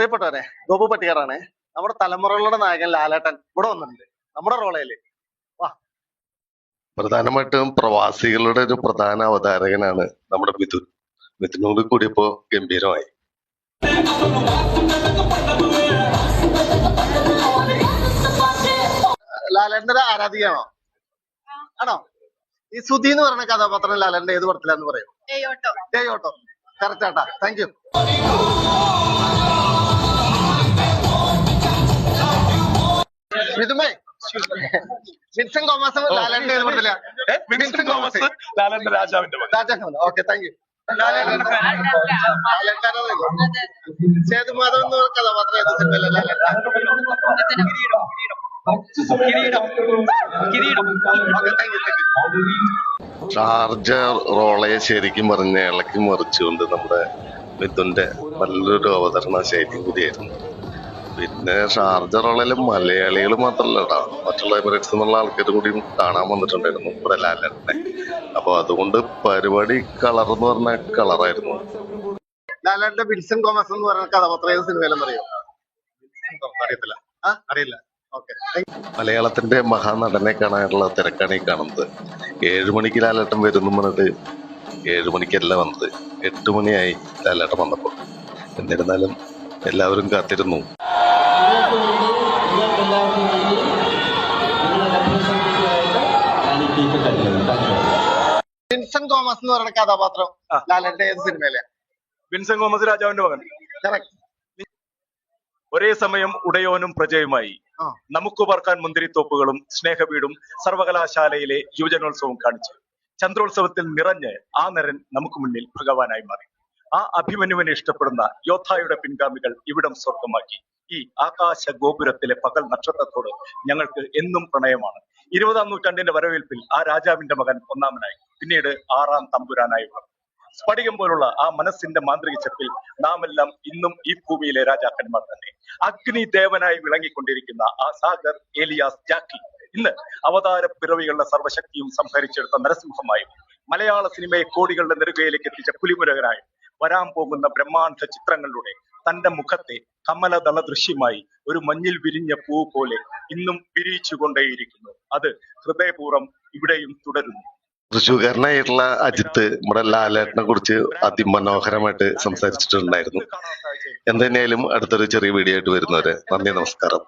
പ്രിയപ്പെട്ടവരെ, ഗോപു പട്ടിയാറാണ്. നമ്മുടെ തലമുറകളുടെ നായകൻ ലാലേട്ടൻ ഇവിടെ വന്നിട്ടുണ്ട് നമ്മുടെ റോളയില്. വാ. പ്രധാനമായിട്ടും പ്രവാസികളുടെ ഒരു പ്രധാന അവതാരകനാണ് നമ്മുടെ മിഥുൻ. മിഥുനോട് കൂടിയപ്പോ ഗംഭീരമായി. ലാലേട്ടന്റെ ഒരു ആരാധികയാണോ? ആണോ? ഈ സുധി എന്ന് പറയുന്ന കഥാപാത്രം ലാലേട്ടന്റെ ഏത് പടത്തിലാന്ന് പറയും? ജയോട്ടോ. കറക്റ്റ് ആട്ടാ, താങ്ക് യു. മിഥുമേ, വിൻസെന്റ് തോമസ് ലാലേട്ടന്റെ ഏത് പടത്തിലാ? വിൻസെന്റ് തോമസ് ലാലേട്ടന്റെ രാജാവിന്റെ ഓക്കെ, താങ്ക് യു. സേതുമാധവൻ എന്ന കഥാപാത്രം ഏത് സിനിമയിലെ ഷാർജ റോളയെ ശരിക്കും പറഞ്ഞ ഇളക്കി മറിച്ചുകൊണ്ട് നമ്മുടെ മിഥുന്റെ നല്ലൊരു അവതരണ ശൈലി കൂടിയായിരുന്നു. പിന്നെ ഷാർജ റോളില് മലയാളികൾ മാത്രല്ല, മറ്റുള്ള എമിറേറ്റ്സ് എന്നുള്ള ആൾക്കാർ കൂടി കാണാൻ വന്നിട്ടുണ്ടായിരുന്നു ഇവിടെ ലാലേട്ടനെ. അപ്പൊ അതുകൊണ്ട് പരിപാടി കളർ എന്ന് പറഞ്ഞ കളറായിരുന്നു. ലാലേട്ടന്റെ വിൻസെന്റ് തോമസ് എന്ന് പറയുന്ന കഥാപാത്രം ഏത് സിനിമയിലെന്ന് അറിയോ? അറിയത്തില്ല. അറിയില്ല. മലയാളത്തിന്റെ മഹാനടനെ കാണാനുള്ള തിരക്കാണ് ഈ കാണുന്നത്. 7 മണിക്ക് ലാലേട്ടൻ വരുന്നു പറഞ്ഞിട്ട് 7 മണിക്കല്ല വന്നത്, 8 മണിയായി ലാലേട്ടൻ വന്നപ്പോൾ. എന്നിരുന്നാലും എല്ലാവരും കാത്തിരുന്നു. വിൻസെന്റ് തോമസ് എന്ന് പറയുന്ന കഥാപാത്രം ലാലേട്ടന്റെ ഏത് സിനിമയിലെ? വിൻസെന്റ് തോമസ് രാജാവിന്റെ മകൻ. ഒരേ സമയം ഉടയോനും പ്രജയുമായി നമുക്ക് പറക്കാൻ മുന്തിരിത്തോപ്പുകളും സ്നേഹവീടും സർവകലാശാലയിലെ യുവജനോത്സവം കാണിച്ചു. ചന്ദ്രോത്സവത്തിൽ നിറഞ്ഞ് ആ നരൻ നമുക്ക് മുന്നിൽ ഭഗവാനായി മാറി. ആ അഭിമന്യുവിനെ ഇഷ്ടപ്പെടുന്ന യോദ്ധായുടെ പിൻഗാമികൾ ഇവിടം സ്വർഗമാക്കി. ഈ ആകാശ ഗോപുരത്തിലെ പകൽ നക്ഷത്രത്തോട് ഞങ്ങൾക്ക് എന്നും പ്രണയമാണ്. 20-ാം നൂറ്റാണ്ടിന്റെ വരവേൽപ്പിൽ ആ രാജാവിന്റെ മകൻ ഒന്നാമനായി, പിന്നീട് 6-ാം തമ്പുരാനായി വളർന്നു. സ്ഫടികം പോലുള്ള ആ മനസ്സിന്റെ മാന്ത്രിക ചെപ്പിൽ നാം എല്ലാം ഇന്നും ഈ ഭൂമിയിലെ രാജാക്കന്മാർ തന്നെ. അഗ്നി ദേവനായി വിളങ്ങിക്കൊണ്ടിരിക്കുന്ന ആ സാഗർ ഏലിയാസ് ജാക്കി ഇന്ന് അവതാര പിറവികളുടെ സർവശക്തിയും സംഭരിച്ചെടുത്ത നരസിംഹമായും മലയാള സിനിമയെ കോടികളുടെ നെറുകയിലേക്ക് എത്തിച്ച പുലിമുരുകനായും വരാൻ പോകുന്ന ബ്രഹ്മാണ്ഡ ചിത്രങ്ങളിലൂടെ തന്റെ മുഖത്തെ കമലദള ദൃശ്യമായി ഒരു മഞ്ഞിൽ വിരിഞ്ഞ പൂ പോലെ ഇന്നും വിരിയിച്ചുകൊണ്ടേയിരിക്കുന്നു. അത് ഹൃദയപൂർവ്വം ഇവിടെയും തുടരുന്നു. തൃശ്ശൂർക്കാരനായിട്ടുള്ള അജിത്ത് നമ്മുടെ ലാലേട്ടനെ കുറിച്ച് അതിമനോഹരമായിട്ട് സംസാരിച്ചിട്ടുണ്ടായിരുന്നു. എന്തുതന്നെയായാലും അടുത്തൊരു ചെറിയ വീഡിയോ ആയിട്ട് വരുന്നവരെ നന്ദി, നമസ്കാരം.